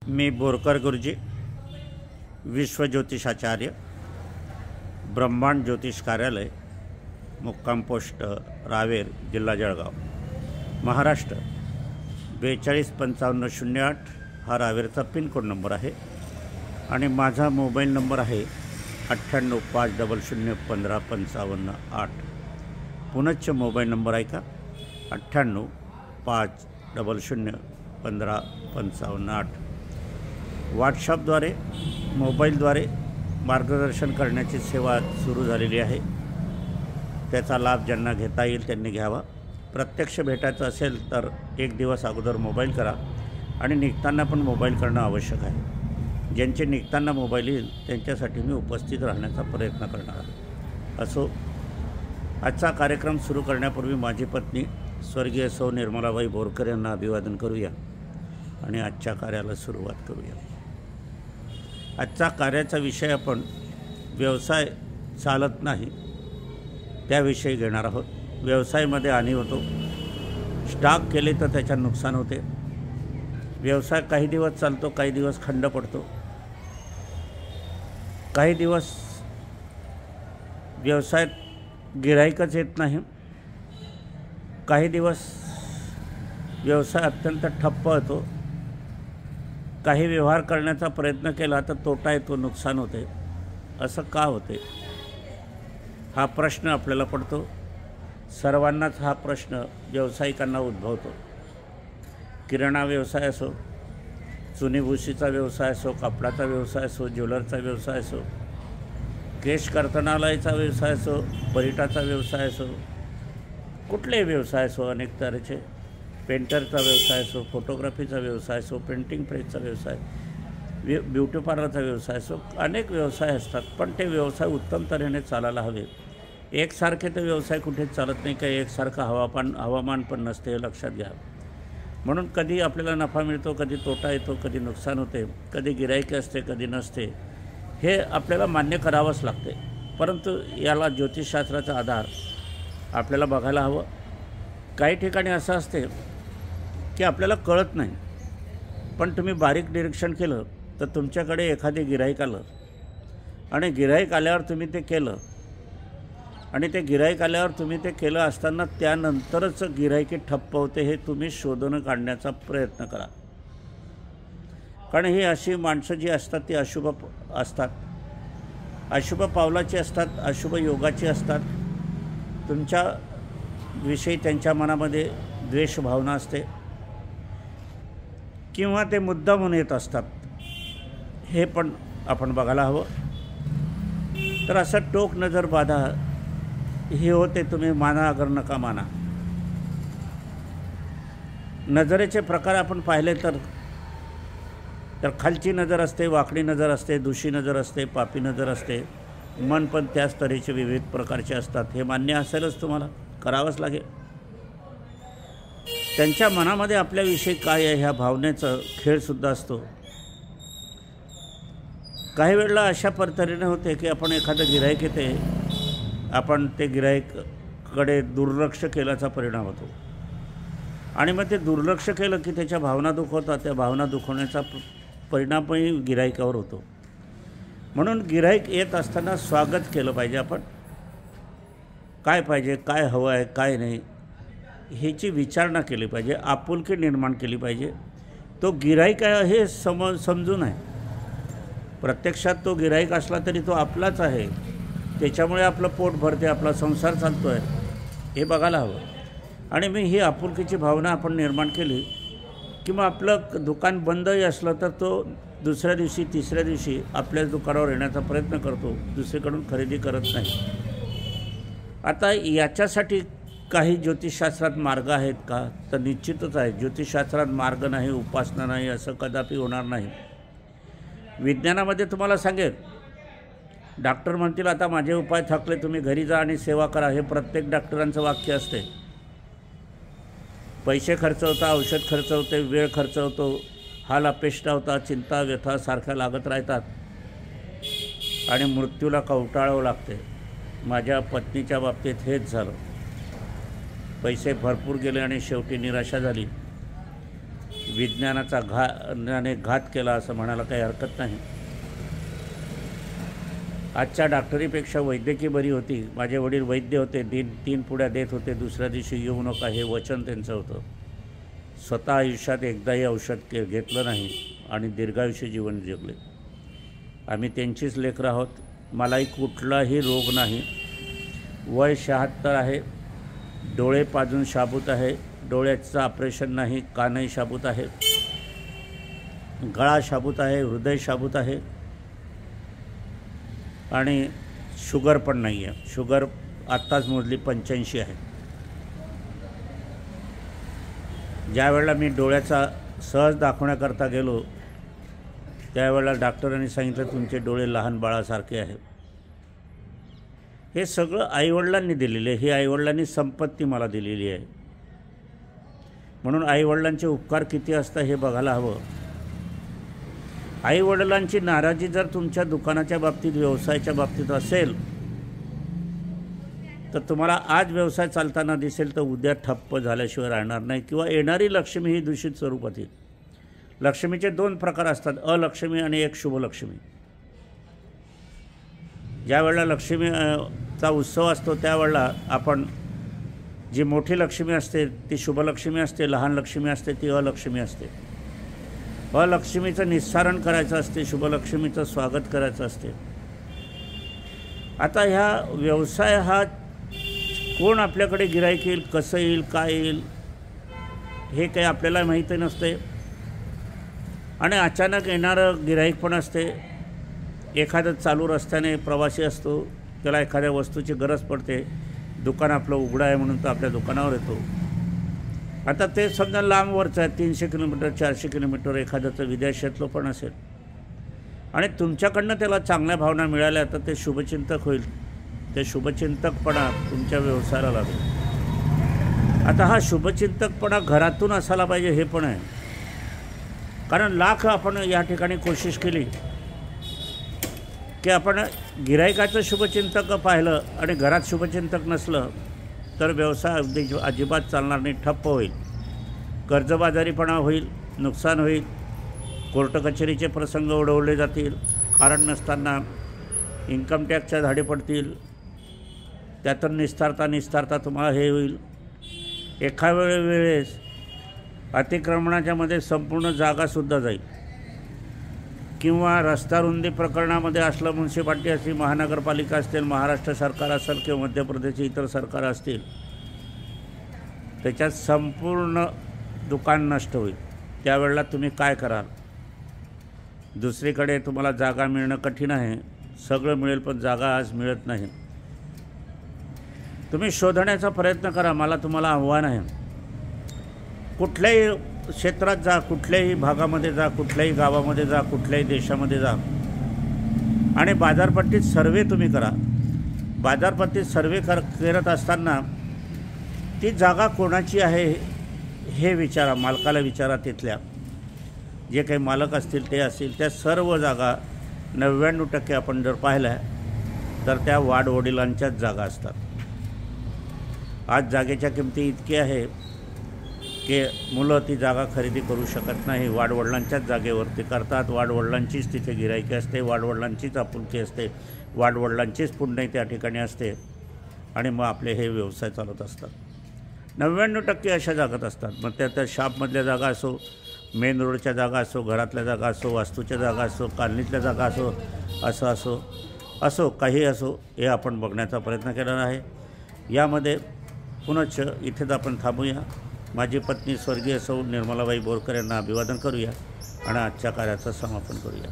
मी बोरकर गुरुजी, विश्वज्योतिषाचार्य, ब्रह्मांड ज्योतिष कार्यालय, मुक्काम पोस्ट रावेर, जिल्हा जळगाव, महाराष्ट्र 425508 हा रावेरचा पिनकोड नंबर आहे आणि माझा मोबाईल नंबर आहे 9850155558। पुनश्च मोबाईल नंबर ऐका 9850155558। व्हॉट्सअपद्वारे मोबाईलद्वारे मार्गदर्शन करण्याची सेवा सुरू झालेली आहे। त्याचा लाभ ज्यांना घेता येईल त्यांनी घ्यावा। प्रत्यक्ष भेटायचं असेल तर एक दिवस अगोदर मोबाईल करा आणि निघताना पण मोबाईल करणं आवश्यक आहे। ज्यांचे निघताना मोबाईल येईल त्यांच्यासाठी मी उपस्थित राहण्याचा प्रयत्न करणार आहे। असो, आजचा कार्यक्रम सुरू करण्यापूर्वी माझी पत्नी स्वर्गीय सौ निर्मलाबाई बोरकर यांना अभिवादन करूया आणि आजच्या कार्याला सुरुवात करूया। आजचा कार्याचा विषय आपण व्यवसाय चालत नाही त्याविषयी घेणार आहोत। व्यवसायामध्ये हानी होतो, स्टॉक केले तर त्याच्या नुकसान होते। व्यवसाय काही दिवस चालतो, काही दिवस खंड पडतो, काही दिवस व्यवसायात गिऱ्हाईकच येत नाही, काही दिवस व्यवसाय अत्यंत ठप्प होतो, काही व्यवहार करण्याचा प्रयत्न केला तर तोटा येतो, नुकसान होते। असं का होते हा प्रश्न आपल्याला पडतो। सर्वांनाच हा प्रश्न व्यावसायिकांना उद्भवतो। किराणा व्यवसाय असो, चुनीभुशीचा व्यवसाय असो, कपड्याचा व्यवसाय असो, ज्वेलरचा व्यवसाय असो, केश कर्तनालयाचा व्यवसाय असो, परिटाचा व्यवसाय असो, कुठलेही व्यवसाय असो, अनेक तऱ्हेचे, पेंटरचा व्यवसाय असो, फोटोग्राफीचा व्यवसाय असो, प्रिंटिंग प्रेसचा व्यवसाय, ब्युटी पार्लरचा व्यवसाय असो, अनेक व्यवसाय असतात। पण ते व्यवसाय उत्तम तऱ्हेने चालायला हवे। एकसारखे ते व्यवसाय कुठेच चालत नाही, काही एकसारखं हवामान पण नसते, हे लक्षात घ्या। म्हणून कधी आपल्याला नफा मिळतो, कधी तोटा येतो, कधी नुकसान होते, कधी गिऱ्हाईक असते, कधी नसते, हे आपल्याला मान्य करावंच लागते। परंतु याला ज्योतिषशास्त्राचा आधार आपल्याला बघायला हवं। काही ठिकाणी असं असते की आपल्याला कळत नाही, पण तुम्ही बारीक निरीक्षण केलं तर तुमच्याकडे एखादे गिऱ्हाईक आलं आणि गिऱ्हाईक आल्यावर तुम्ही ते केलं आणि ते गिऱ्हाईक आल्यावर तुम्ही ते केलं असताना त्यानंतरच गिऱ्हाईकी ठप्प होते हे तुम्ही शोधून काढण्याचा प्रयत्न करा। कारण ही अशी माणसं जी असतात ती अशुभ असतात, अशुभ पावलाची असतात, अशुभ योगाची असतात। तुमच्या विषयी त्यांच्या मनामध्ये द्वेष भावना असते किंवा ते मुद्दामून येत असतात, हे पण आपण बघायला हवं। तर असं टोक नजर बाधा हे होते, तुम्ही माना अगर नका माना। नजरेचे प्रकार आपण पाहिले तर खालची नजर असते, वाकडी नजर असते, दुशी नजर असते, पापी नजर असते, मन पण त्याच तऱ्हेचे विविध प्रकारचे असतात। हे मान्य असेलच, तुम्हाला करावंच लागेल। त्यांच्या मनामध्ये आपल्याविषयी काय आहे ह्या भावनेचा खेळसुद्धा असतो। काही वेळेला अशा पद्धतीने होते की आपण एखादं गिऱ्हाईक येते, आपण ते गिऱ्हाईकाकडे दुर्लक्ष केल्याचा परिणाम होतो आणि मग ते दुर्लक्ष केलं की त्याच्या भावना दुखवतात, त्या भावना दुखवण्याचा परिणामही गिऱ्हाईकावर होतो। म्हणून गिऱ्हाईक येत असताना स्वागत केलं पाहिजे। आपण काय पाहिजे, काय हवं आहे, काय नाही ह्याची विचारणा केली पाहिजे, आपुलकी निर्माण केली पाहिजे। तो गिऱ्हाईक आहे हे समजून आहे, प्रत्यक्षात तो गिऱ्हाईक असला तरी तो आपलाच आहे, त्याच्यामुळे आपलं पोट भरते, आपला संसार चालतो आहे, हे बघायला हवं। आणि मी ही आपुलकीची भावना आपण निर्माण केली की मग आपलं दुकान बंदही असलं तर तो दुसऱ्या दिवशी तिसऱ्या दिवशी आपल्याच दुकानावर येण्याचा प्रयत्न करतो, दुसरीकडून खरेदी करत नाही। आता याच्यासाठी काही ज्योतिषशास्त्रात मार्ग आहेत का, तर निश्चितच आहे। ज्योतिषशास्त्रात मार्ग नाही, उपासना नाही असं कदापि होणार नाही। विज्ञानामध्ये तुम्हाला सांगेल, डॉक्टर म्हणतील आता माझे उपाय थकले, तुम्ही घरी जा आणि सेवा करा, हे प्रत्येक डॉक्टरांचं वाक्य असते। पैसे खर्च होता, औषध खर्च होते, वेळ खर्च होतो, हाल अपेष्टा होता, चिंता व्यथा सारख्या लागत राहतात आणि मृत्यूला कवटाळावं लागते। माझ्या पत्नीच्या बाबतीत हेच झालं। पैसे भरपूर गेले आणि शेवटी निराशा झाली विज्ञानाने घात केला असं म्हणायला काही हरकत नाही. आजच्या डॉक्टरीपेक्षा वैद्यकीय बरी होती. माझे वडील वैद्य होते. 3 पुड्या देत होते, दुसऱ्या दिवशी येऊ नका हे वचन त्यांचं होतं. स्वतः आयुष्यात एकदाही औषध घेतलं नाही आणि दीर्घायुष्य जीवन जगले. आम्ही त्यांचीच लेकरं आहोत. मलाही कुठलाही रोग नाही. वय 76 आहे. डोळे पाजून शाबूत आहे. डोळ्याचं ऑपरेशन नाही. कानही शाबूत आहे. गळा शाबूत आहे. हृदय शाबूत आहे. आणि शुगर पण नाही आहे. शुगर आत्ताच मोजली 85 आहे. ज्या वेळेला मी डोळ्याचा सहज दाखवण्याकरता गेलो त्यावेळेला डॉक्टरांनी सांगितलं तुमचे डोळे लहान बाळासारखे आहेत. हे सगळं आईवडिलांनी दिलेले. ही आईवडिलांनी संपत्ती मला दिलेली आहे. म्हणून आईवडिलांचे उपकार किती असतात हे बघायला हवं. आईवडिलांची नाराजी जर तुमच्या दुकानाच्या बाबतीत व्यवसायाच्या बाबतीत असेल तर तुम्हाला आज व्यवसाय चालताना दिसेल तर उद्या ठप्प झाल्याशिवाय राहणार नाही. किंवा येणारी लक्ष्मी ही दूषित स्वरूपात येईल. लक्ष्मीचे 2 प्रकार असतात, अलक्ष्मी आणि एक शुभलक्ष्मी. ज्या वेळेला लक्ष्मीचा उत्सव असतो त्यावेळेला आपण जी मोठी लक्ष्मी असते ती शुभलक्ष्मी असते, लहान लक्ष्मी असते ती अलक्ष्मी असते. अलक्ष्मीचं निस्सारण करायचं असते, शुभलक्ष्मीचं स्वागत करायचं असते. आता ह्या व्यवसाय हा कोण आपल्याकडे गिऱ्हाईक येईल, कसं येईल, काय येईल हे काही आपल्याला माहिती नसते. आणि अचानक येणारं गिऱ्हाईक पण असते. एखादं चालू रस्त्याने प्रवासी असतो, त्याला एखाद्या वस्तूची गरज पडते, दुकान आपलं उघडं आहे म्हणून तो आपल्या दुकानावर येतो. आता ते समजा लांबवरचं आहे, 300 किलोमीटर 400 किलोमीटर एखाद्याचं विदेशातलं पण असेल आणि तुमच्याकडनं त्याला चांगल्या भावना मिळाल्या तर ते शुभचिंतक होईल. ते शुभचिंतकपणा तुमच्या व्यवसायाला लागेल. आता हा शुभचिंतकपणा घरातून असायला पाहिजे हे पण आहे. कारण लाख आपण या ठिकाणी कोशिश केली की आपण गिऱ्हाईकाचं शुभचिंतक पाहिलं आणि घरात शुभचिंतक नसलं तर व्यवसाय अगदी अजिबात चालणार नाही, ठप्प होईल. कर्जबाजारीपणा होईल, नुकसान होईल, कोर्ट कचेरीचे प्रसंग ओढवले जातील, कारण नसताना इन्कम टॅक्सच्या धाडे पडतील, त्यातून निस्तारता तुम्हाला हे होईल. एखाद्या वेळेस अतिक्रमणाच्यामध्ये संपूर्ण जागासुद्धा जाईल. किंवा रस्ता रुंदी प्रकरणामध्ये असलं, म्युन्सिपाल्टी असतील, महानगरपालिका असतील, महाराष्ट्र सरकार असेल किंवा मध्य प्रदेशचे इतर सरकार असतील, त्याच्यात संपूर्ण दुकान नष्ट होईल. त्यावेळेला तुम्ही काय कराल? दुसरीकडे तुम्हाला जागा मिळणं कठीण आहे. सगळं मिळेल पण जागा आज मिळत नाही. तुम्ही शोधण्याचा प्रयत्न करा. मला तुम्हाला आव्हान आहे. कुठल्याही क्षेत्रात जा, कुठल्याही भागामध्ये जा, कुठल्याही गावामध्ये जा, कुठल्याही देशामध्ये जा आणि बाजारपट्टीत सर्वे तुम्ही करा. बाजारपट्टीत सर्वे करत असताना ती जागा कोणाची आहे हे विचारा, मालकाला विचारा. तिथल्या जे काही मालक असतील ते असतील त्या सर्व जागा 99% आपण जर पाहिल्या तर त्या वाडवडिलांच्याच जागा असतात. आज जागेच्या किमती इतकी आहे की मुलं ती जागा खरेदी करू शकत नाही. वाडवडिलांच्याच जागेवरती करतात. वाडवडिलांचीच तिथे गिऱ्हाईकी असते, वाडवडिलांचीच आपुलकी असते, वाडवडिलांचीच पुण्य त्या ठिकाणी असते आणि मग आपले हे व्यवसाय चालत असतात. 99% अशा जागात असतात. मग त्या शॉपमधल्या जागा असो, मेन रोडच्या जागा असो, घरातल्या जागा असो, वास्तूच्या जागा असो, कॉलनीतल्या जागा असो, असो काही असो, हे आपण बघण्याचा प्रयत्न केलेला आहे. यामध्ये पुनश्च इथेच आपण थांबूया. माझी पत्नी स्वर्गीय सौ निर्मलाबाई बोरकर यांना अभिवादन करूया आणि आजच्या कार्याचं समापन करूया.